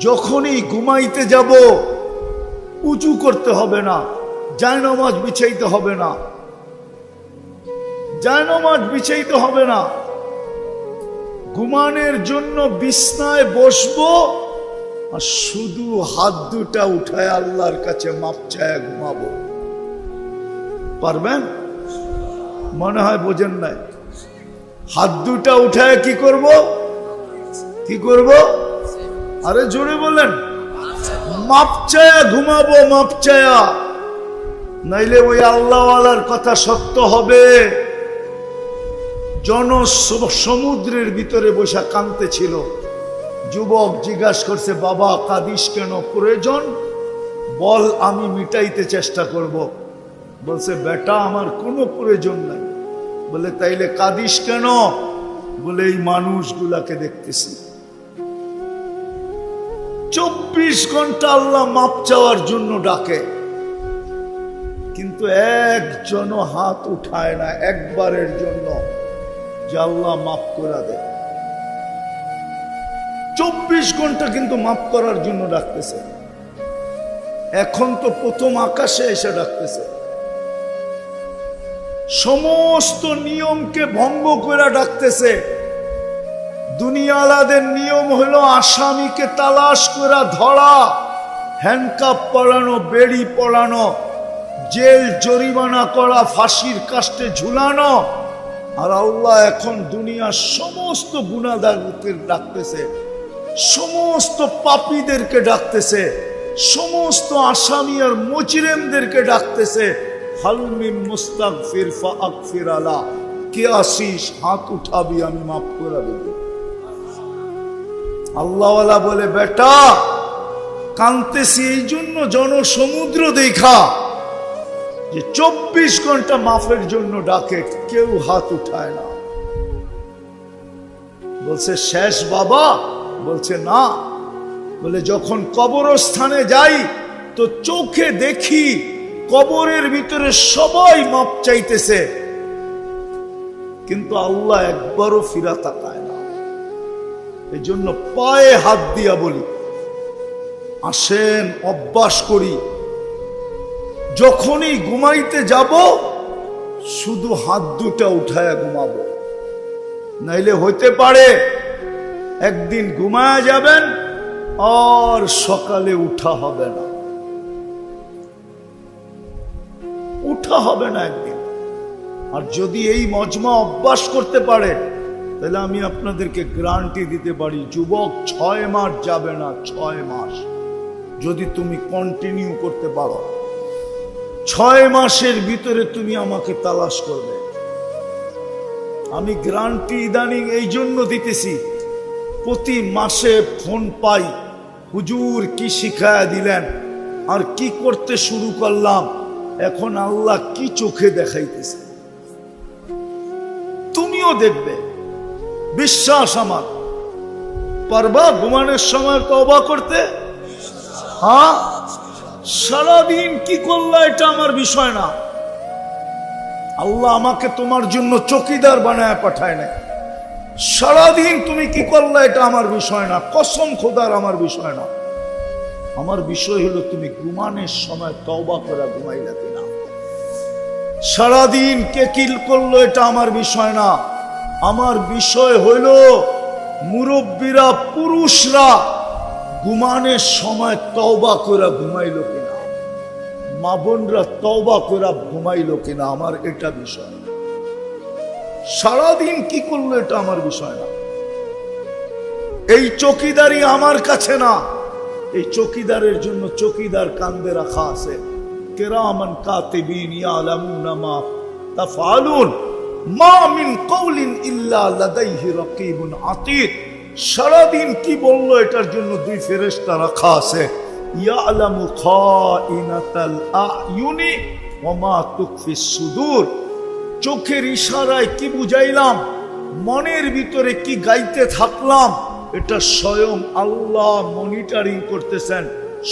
যখনই ঘুমাইতে যাব উঁচু করতে হবে না, জায়নামাজ বিছাইতে হবে না, জায়নামাজ বিছাইতে হবে না। ঘুমানোর জন্য বিছনায় বসবো আর শুধু হাত দুটা উঠায় আল্লাহর কাছে মাপ চায় ঘুমাবো। পারবেন? মনে হয় বোঝেন নাই। হাত দুটা উঠায় কি করব? কি করব? আরে জোরে বলেন। মাপ চায়া ঘুমাবো, মাপ চায়া। নাইলে ওই আল্লাহওয়ালার কথা সত্য হবে। সমুদ্রের ভিতরে বসে কাঁদতেছিল। যুবক জিজ্ঞাসা করছে, বাবা কাঁদিস কেন? প্রয়োজন বল, আমি মিটাইতে চেষ্টা করব। বলছে, বেটা আমার কোনো প্রয়োজন নাই। বলে, তাইলে কাঁদিস কেন? বলে, এই মানুষগুলাকে দেখতেছি 24 ঘন্টা আল্লাহ মাপ চাওয়ার জন্য ডাকে, কিন্তু একজনও হাত উঠায় না একবারের জন্য যে আল্লাহ মাফ করে দেয়। 24 ঘন্টা কিন্তু মাফ করার জন্য ডাকতেছে। এখন তো প্রথম আকাশে এসে ডাকতেছে। সমস্ত নিয়মকে ভঙ্গ করে ডাকতেছে। দুনিয়ালাদের নিয়ম হলো আসামিকে তালাশ করে ধরা, হ্যান্ডকাপ পরানো, বেড়ি পরানো, জেল জরিমানা করা, ফাঁসির কাস্টে ঝুলানো। আর আল্লাহ এখন দুনিয়ার সমস্ত গুনাহগারকে ডাকতেছে, সমস্ত পাপীদেরকে ডাকতেছে, সমস্ত আসামি আর মুজরিমদেরকে ডাকতেছে। হাল মিন মুস্তাগফির ফাগফির আলা, কে আসিস? হাত উঠাবি, আমি মাফ করে দেব। আল্লাহওয়ালা বলে, বেটা কাঁদতেছি এই জন্য জনসমুদ্র দেখা যে 24 ঘন্টা মাফের জন্য ডাকে, কেউ হাত উঠায় না। বলছে, শেষ বাবা? বলছে, না। বলে, যখন কবরস্থানে যাই তো চোখে দেখি কবরের ভিতরে সবাই মাপ চাইতেছে, কিন্তু আল্লাহ একবারও ফিরা তাকায় না। এই জন্য পায়ে হাত দিয়া বলি, আসেন অভ্যাস করি, যখনই ঘুমাইতে যাব শুধু হাত দুটা উঠায় ঘুমাবো। নাইলে হইতে পারে একদিন ঘুমায়া যাবেন আর সকালে উঠা হবে না, উঠা হবে না একদিন। আর যদি এই মজমা অভ্যাস করতে পারে, তাহলে আমি আপনাদেরকে গ্যারান্টি দিতে পারি, যুবক 6 মাস যাবে না, 6 মাস যদি তুমি কন্টিনিউ করতে পারো, 6 মাসের ভিতরে তুমি আমাকে তালাশ করবে। আমি গ্যারান্টি ইদানিং এই জন্য দিতেছি, প্রতি মাসে ফোন পাই, হুজুর কি শিখায়া দিলেন, আর কি করতে শুরু করলাম, এখন আল্লাহ কি চোখে দেখাইতেছে তুমিও দেখবে। বিশ্বাস আমার। পারবা ঘুমানোর সময় তওবা করতে? হ্যাঁ, সারাদিন কি করলা এটা আমার বিষয় না। আল্লাহ আমাকে তোমার জন্য চৌকিদার বানায় পাঠায় না। সারাদিন তুমি কি করলা এটা আমার বিষয় না, কসম খোদার আমার বিষয় না। আমার বিষয় হলো তুমি ঘুমানোর সময় তওবা করে ঘুমাইলা কিনা। সারাদিন কে কি করলো এটা আমার বিষয় না। আমার বিষয় হইল মুরব্বীরা, পুরুষরা ঘুমানোর সময় তওবা করে ঘুমাইলো কিনা, মা বোনরা তওবা করে ঘুমাইলো কিনা, আমার এটা বিষয়। সারাদিন কি করলো এটা আমার বিষয় না। এই চৌকিদারি আমার কাছে না, এই চৌকিদারের জন্য চৌকিদার কান্দে রাখা আছে। কিরামান কাতিবিন ইয়ালামুনা মা তাফআলুন মা মিন কওলিন ইল্লা লাদাইহি রাকিবুন আতীদ। সারাদিন কি বললো এটার জন্য 2 ফেরেশতা রাখা আছে। ইয়ালামু খাইনাতাল আয়ুনি ওয়া মা তুখফিস সুদূর। চোখের ইশারায় কি বুঝাইলাম, মনের ভিতরে কি গাইতে থাকলাম, এটা স্বয়ং আল্লাহ মনিটরিং করতেছেন,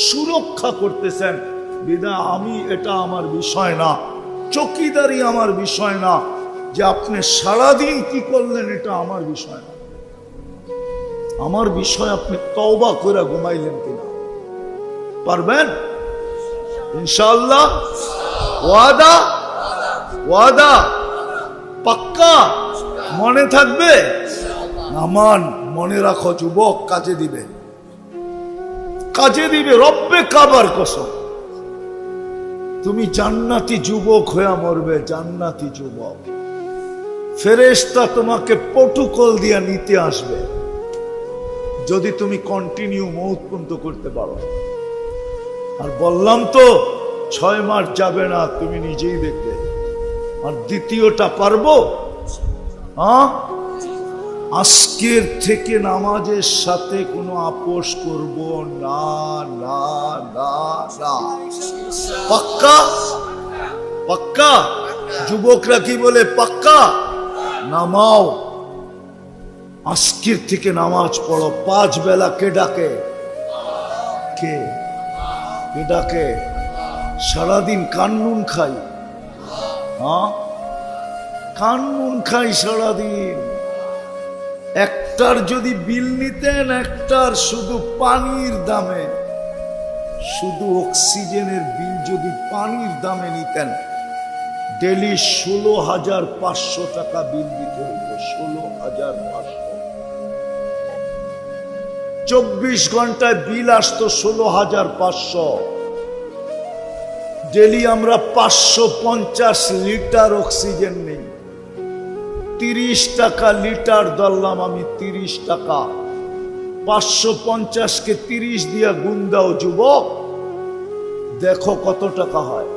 সুরক্ষা করতেছেন। বিধায় আমি, এটা আমার বিষয় না, চৌকিদারি আমার বিষয় না। যে আপনি সারাদিন কি করলেন এটা আমার বিষয় না। আমার বিষয় আপনি তওবা করে ঘুমাইলেন কিনা? পারবেন ইনশাআল্লাহ? ওয়াদা? ওয়াদা পাক্কা? মনে থাকবে? নামান মনে রাখো যুবক, কাজে দিবে, কাজে দিবে। রব্বে কাবার কসম, তুমি জান্নাতি যুবক হয়ে মরবে, জান্নাতি যুবক। ফেরেশতা তোমাকে প্রটোকল দিয়া নিতে আসবে যদি তুমি কন্টিনিউ মৌত পর্যন্ত করতে পারো। আর বললাম তো 6 মাস যাবে না, তুমি নিজেই দেখবে। আর দ্বিতীয়টা পারবো, আজকের থেকে নামাজের সাথে কোনো আপোষ করব না, না, না, না। পাক্কা? পাক্কা? যুবকরা কি বলে পাক্কা? নামাও, আজকের থেকে নামাজ পড়ো। 5 বেলা কে ডাকে? কে ডাকে? সারাদিন কান্নুন খাই, কান্নুন খাই সারাদিন। একটার যদি বিল নিতেন, একটার শুধু পানির দামে, শুধু অক্সিজেনের বিল যদি পানির দামে নিতেন, ডেলি 16,500 টাকা বিল দিতে হইত। 16,500। 24 ঘন্টায় বিল আসতো 16,500। ডেলি আমরা 550 লিটার অক্সিজেন নেই। 30 টাকা লিটার ধরলাম আমি, 30 টাকা। 550-কে 30 দিয়া গুণ দাও যুবক, দেখো কত টাকা হয়।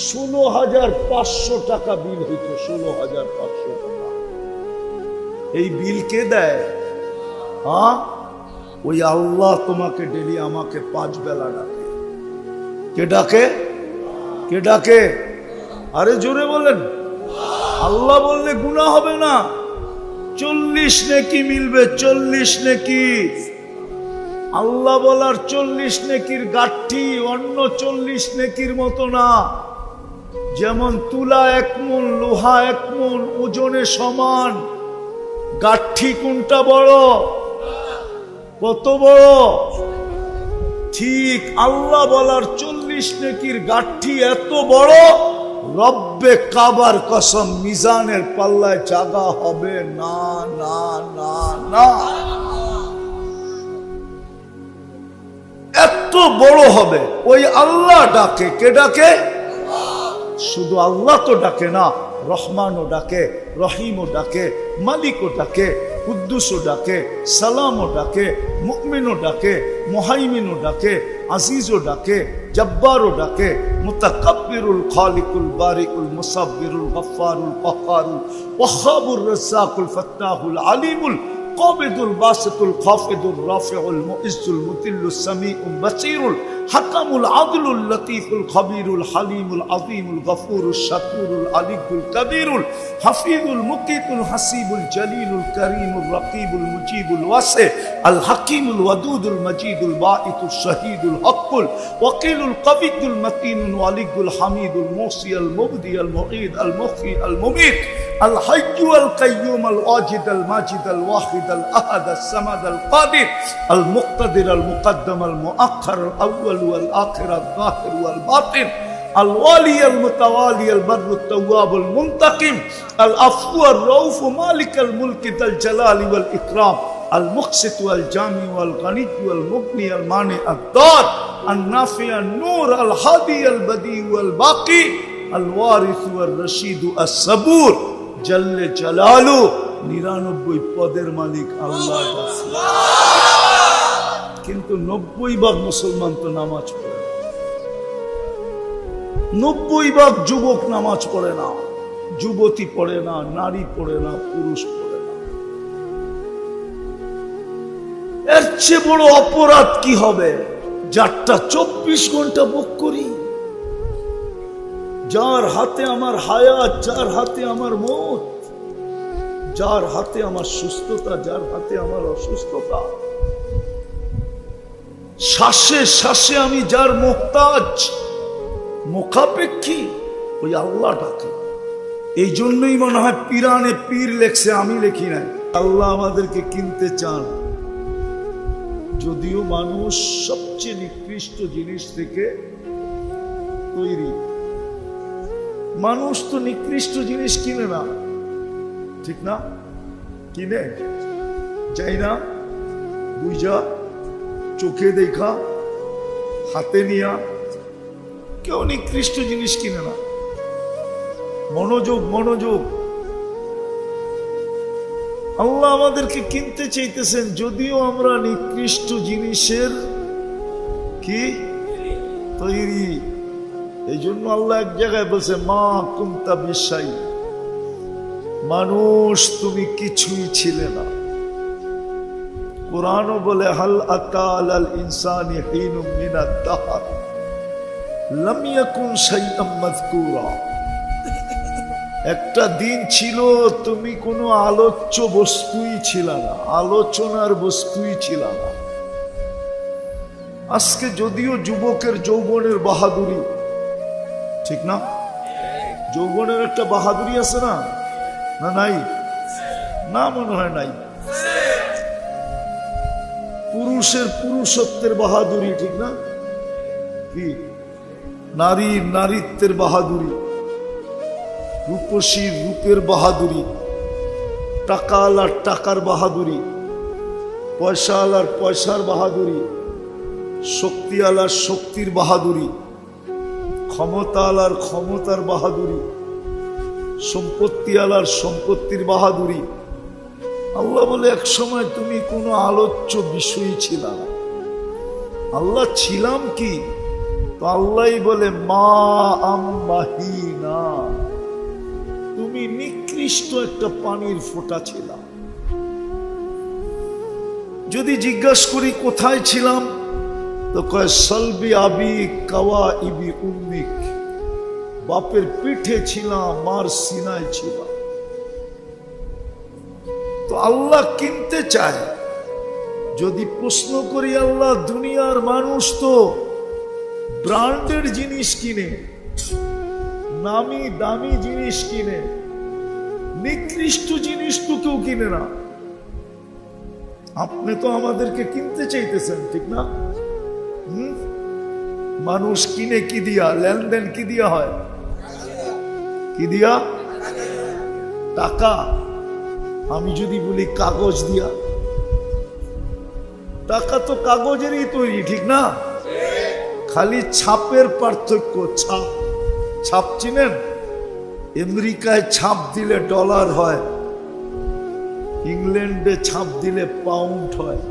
16,500 টাকা বিল হইত। 16,500 টাকা। এই বিল কে দেয়? ওই আল্লাহ তোমাকে ডেলি আমাকে 5 বেলা ডাকে। কে ডাকে? কে ডাকে? আরে জোরে বলেন। আল্লাহ বললে গুনাহ হবে না, 40 নেকি মিলবে। 40 নেকি। আল্লাহ বলার 40 নেকির গাঠি অন্য 40 নেকির মতো না। যেমন তুলা 1 মণ, লোহা 1 মণ, ওজনে সমান। গাঠি কোনটা বড়? কত বড়? ঠিক আল্লাহ বলার 40 নেকির গাঠি এত বড়, রব্বে কাবার কসম মিজানের পাল্লায় জায়গা হবে না, না, না, না। এত বড় হবে। ওই আল্লাহ ডাকে। কে ডাকে? শুধু আল্লাহ তো ডাকে না, রহমানও ডাকে, রহিমও ডাকে, মালিকও ডাকে, কুদ্দুসও ডাকে, সালামও ডাকে, মুমিনও ডাকে, মুহাইমিনও ডাকে, আজিজও ডাকে, জব্বারও ডাকে, মুতাকাব্বিরুল খালিকুল বারিকুল মুসাব্বিরুল গফফারুল কাহ্হারুল ওয়াহ্হাবুর রাজ্জাকুল ফাত্তাহুল আলিমুল قابض الباسط الخافض الرافع المعز المذل السميع البصير الحكم العدل اللطيف الخبير الحليم العظيم الغفور الشكور العلي الكبير الحفيظ المقيت الحسيب الجليل الكريم الرقيب المجيب الواسع الحكيم الودود المجيد الباعث الشهيد الحق الوكيل القوي المتين الولي الحميد الموصي المبدي المعيد المحيي المميت الحي القيوم الواجد الماجد الواحد الأحد الصمد القادر المقتدر المقدم المؤخر الأول والآخر الظاهر والباطن الوالي المتوالي البر التواب المنتقم العفو الرؤوف مالك الملك ذا الجلال والإكرام المقسط والجامع والغني والمغني المانع الضار النافع النور الهادي البديع والباقي الوارث والرشيد الصبور جل جلاله 99 পদের মালিক আল্লাহ। কিন্তু 90% মুসলমান তো নামাজ পড়ে না। 90% যুবক নামাজ পড়ে না, যুবতী পড়ে না, নারী পড়ে না, পুরুষ পড়ে না। এর চেয়ে বড় অপরাধ কি হবে? যারটা 24 ঘন্টা ভোগ করি, যার হাতে আমার হায়াত, যার হাতে আমার মৌত, যার হাতে আমার সুস্থতা, যার হাতে আমার অসুস্থতা, শ্বাসে শ্বাসে আমি যার মুহতাজ, মুখাপেক্ষী, ওই আল্লাহ ডাকে। এই জন্যই মনে হয় পিরানে পীর লেখছে, আমি লেখি নাই। আল্লাহ আমাদেরকে কিনতে চান, যদিও মানুষ সবচেয়ে নিকৃষ্ট জিনিস থেকে তৈরি। মানুষ তো নিকৃষ্ট জিনিস কিনে না, ঠিক না? কিনে যাই না, বুঝা, চোখে দেখা, হাতে নিয়া, কেউ নিকৃষ্ট জিনিস কিনে না। মনোযোগ, মনোযোগ। আল্লাহ আমাদেরকে কিনতে চাইতেছেন, যদিও আমরা নিকৃষ্ট জিনিসের কি তৈরি। এই জন্য আল্লাহ এক জায়গায় বলছে, মা কুনতা বিশাই, মানুষ তুমি কিছুই ছিলে না। কুরআনও বলে, হাল আতা আলাল ইনসানি হিনুম মিনাদ দাহর লাম ইয়াকুন শাইআম মাযকুরা। একটা দিন ছিল তুমি কোনো আলোচ্য বস্তুই ছিল না, আলোচনার বস্তুই ছিল না। আজকে যদিও যুবকের যৌবনের বাহাদুরি, ঠিক না? যৌবনের একটা বাহাদুরি আছে না? না নাই? না, মনে হয় নাই। পুরুষের পুরুষত্বের বাহাদুরি, ঠিক না? কি নারীর নারীত্বের বাহাদুরি, রূপসীর রূপের বাহাদুরি, টাকাওয়ালার টাকার বাহাদুরি, পয়সাওয়ালার পয়সার বাহাদুরি, শক্তিওয়ালার শক্তির বাহাদুরি, ক্ষমতাওয়ালার ক্ষমতার বাহাদুরি, সম্পত্তিওয়ালার সম্পত্তির বাহাদুরি। আল্লাহ বলে, এক সময় তুমি কোনো আলোচ্য বিষয় ছিল না। আল্লাহ ছিলাম কি? তো আল্লাহ বলে, মা আম্মাহিনা, তুমি নিকৃষ্ট একটা পানির ফোঁটা ছিলাম। যদি জিজ্ঞাসা করি কোথায় ছিলাম, তো কয় সলবি আবি কাওয়া ইবি উম্মিক, বাপের পিঠে ছিলাম, মার সিনায় ছিলাম। তো আল্লাহ কিনতে চায়। যদি প্রশ্ন করি, আল্লাহ দুনিয়ার মানুষ তো ব্র্যান্ডের জিনিস কিনে, নামি দামি জিনিস কিনে, নিকৃষ্ট জিনিস তো কেউ কিনে না। আপনি তো আমাদেরকে কিনতে চাইতেছেন, ঠিক না? মানুষ কিনে কি দিয়া? লেনদেন কি দিয়া হয়? কি দিয়া? টাকা। আমি যদি বলি কাগজ দিয়া, টাকা তো কাগজেরই তৈরি, ঠিক না? খালি ছাপের পার্থক্য। ছাপ, ছাপ চিনেন? আমেরিকায় ছাপ দিলে ডলার হয়, ইংল্যান্ডে ছাপ দিলে পাউন্ড হয়,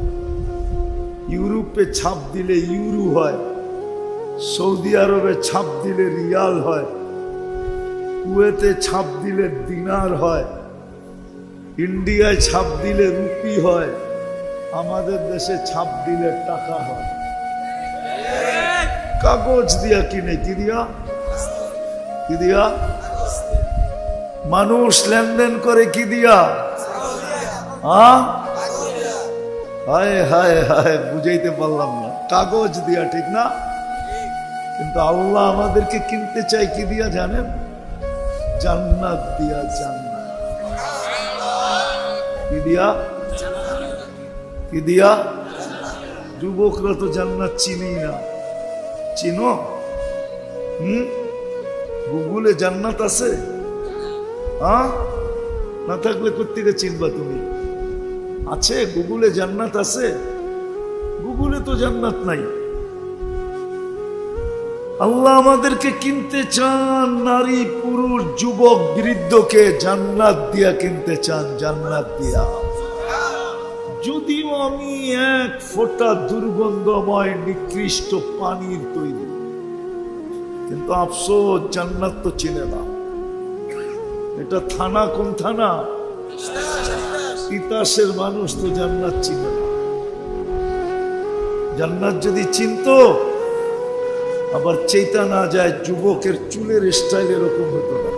ইউরোপে ছাপ দিলে ইউরো হয়, সৌদি আরবে ছাপ দিলে রিয়াল হয়, কুয়েতে ছাপ দিলে দিনার হয়, ইন্ডিয়ায় ছাপ দিলে রুপি হয়, আমাদের দেশে ছাপ দিলে টাকা হয়। কাগজ দিয়া কিনে, কি দিয়া? কি দিয়া? মানুষ লেনদেন করে কি দিয়া? হায় হায় হায়, বুঝাইতে পারলাম না। কাগজ দিয়া, ঠিক না? কিন্তু আল্লাহ আমাদেরকে কিনতে চাই কি দিয়া জানেন? জান্নাত দিয়া। জান্নাত কি দিয়া? কি দিয়া? যুবকরা তো জান্নাত চিনি না। চিনো? গুগলে জান্নাত আছে? না থাকলে কোত্থেকে চিনবা তুমি? আছে, গুগলে জান্নাত আছে? গুগলে তো জান্নাত নাই। আল্লাহ আমাদেরকে কিনতে চান, নারী পুরুষ যুবক বৃদ্ধকে জান্নাত দিয়া কিনতে চান, জান্নাত দিয়া। যদিও আমি এক ফোঁটা দুর্গন্ধময় নিকৃষ্ট পানির তৈরি, কিন্তু আফসোস জান্নাত তো চিনে না। এটা থানা, কোন থানা? তিতাসের মানুষ তো জান্নাত চিনে না। জান্নাত যদি চিনতো, আবার চেতা না যায় যুবকের চুলের স্টাইল এরকম হতো না।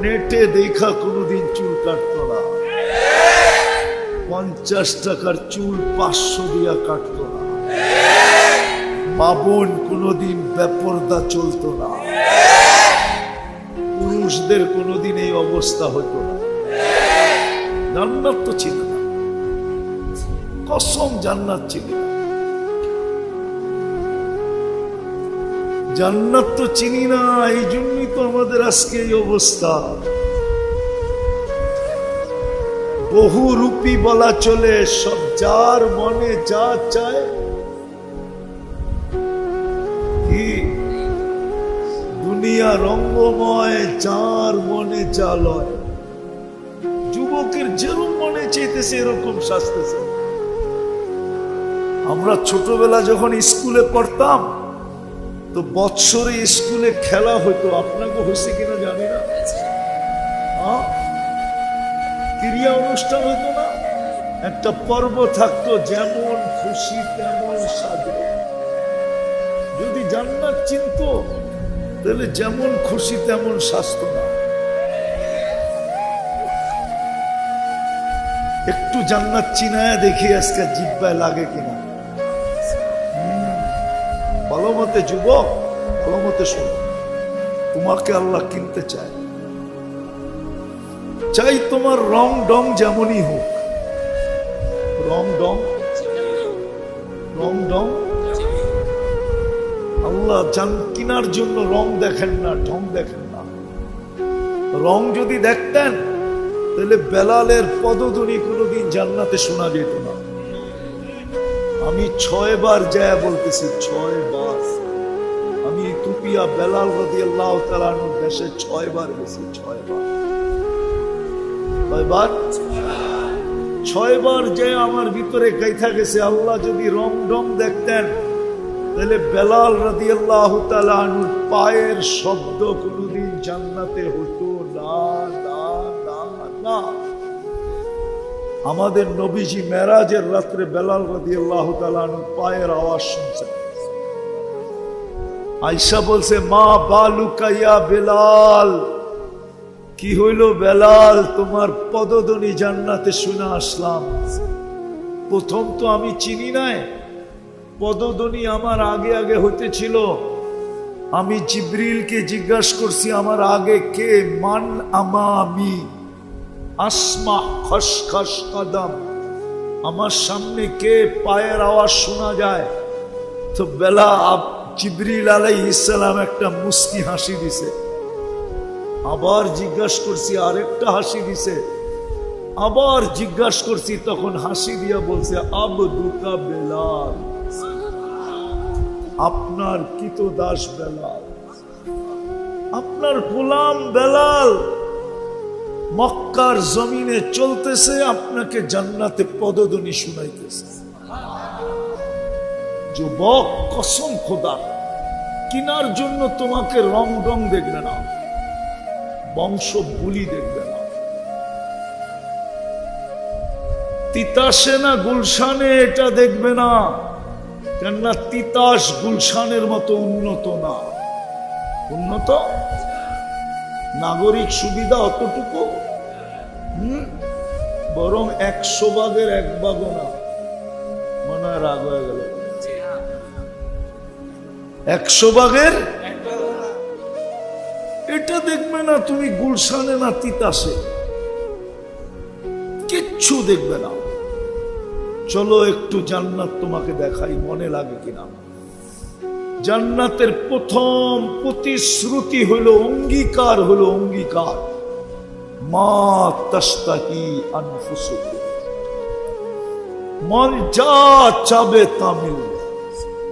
নেটে দেখা কোনোদিন চুল কাটতো না, 50 টাকার চুল 500 দিয়া কাটতো না। মা বোন কোনোদিন বেপরদা চলতো না। পুরুষদের কোনোদিন এই অবস্থা হতো না। জান্নাত তো চিনি না, কসম জান্নাত চিনি না, জান্নাত তো চিনি না। এই জন্যই তো আমাদের আজকে এই অবস্থা। বহুরূপী বলা চলে, সব যার মনে যা চায়, কি দুনিয়া রঙ্গময়, যার মনে যা লয়। যুবকের যেরকম মনে চাইতেছে এরকম সাজতেছে। আমরা ছোটবেলা যখন স্কুলে পড়তাম তো বৎসরে স্কুলে খেলা হতো, আপনাকে হয়েছে কিনা জানি না, ক্রিয়া অনুষ্ঠান হতো না, একটা পর্ব থাকতো, যেমন খুশি তেমন সাজো। যদি জান্নাত চিনতো তাহলে যেমন খুশি তেমন সাজতো না। একটু জান্নাত চিনায় দেখি আজকে জিব্বায় লাগে কিনা। ভালো মতে যুবক, ভালো মতে শোনো, তোমাকে আল্লাহ কিনতে চায়। চাই তোমার রং ডং যেমনই হোক, রং ডং, রং ডং। আল্লাহ কিনার জন্য রং দেখেন না, ঢং দেখেন না। রং যদি দেখতেন তাহলে বেলালের পদধ্বনি কোনোদিন জান্নাতে শোনা যেত না। আমি 6 বার যায় বলতেছি, 6 বার। আমি ইথিওপিয়া বেলাল রাদিয়াল্লাহু তাআলা আনহুর দেশে 6 বার গেছি, 6 বার। কয়বার? 6 বার যে আমার ভিতরে কাইথা গেছে, আল্লাহ যদি রং ডং দেখতেন তাহলে বেলাল রাদিয়াল্লাহু তাআলা আনহুর পায়ের শব্দ কোনোদিন জান্নাতে হতো না, না, না, না। আমাদের নবীজি মেরাজের রাত্রে বেলাল রাদিয়াল্লাহু তাআলা আনহুর পায়ের আওয়াজ শুনছেন। আয়েশা বলছে, মা বালুকা ইয়া বেলাল, কি হইল বেলাল, তোমার পদধ্বনি জান্নাতে শুনে আসলাম। প্রথম তো আমি চিনি নাই, পদধ্বনি আমার আগে আগে হইতেছিল। আমি জিবরিলকে জিজ্ঞাসা করছি, আমার আগে কে? মান আমামি আসমা খসখস কদম, আমার সামনে কে? পায়ের আওয়াজ শোনা যায়। তো জিবরিল আলাইহিস সালাম একটা মুস্কি হাসি দিছে। আবার জিজ্ঞাসা করছি, আরেকটা হাসি দিছে। আবার জিজ্ঞাসা করছি, তখন হাসি দিয়া বলছে, আবদুকা বেলাল, আপনার কৃতদাস বেলাল, আপনার গোলাম বেলাল মক্কার জমিনে চলতেছে, আপনাকে জান্নাতে পদধ্বনি শুনাইতেছে। যুবক, কসম খোদা, কিনার জন্য তোমাকে রং রং দেখবে না, বংশ বুলি দেখবে না। তিতাসে না গুলশানে এটা দেখবে না, কেননা তিতাস গুলশানের মতো উন্নত না। উন্নত নাগরিক সুবিধা অতটুকু, বরং 100 ভাগের 1 ভাগও না। মনে হয় রাগ হয়ে গেল। 100 ভাগের এটা দেখবে না তুমি গুলশানে না তিতাসে, কিচ্ছু দেখবে না। চলো একটু জান্নাত তোমাকে দেখাই, মনে লাগে কিনা। জান্নাতের প্রথম প্রতিশ্রুতি হলো, অঙ্গীকার হলো, অঙ্গীকার, মা তাশতাহি আনফুসুকুম, মন যা চাবে তা মিলবে।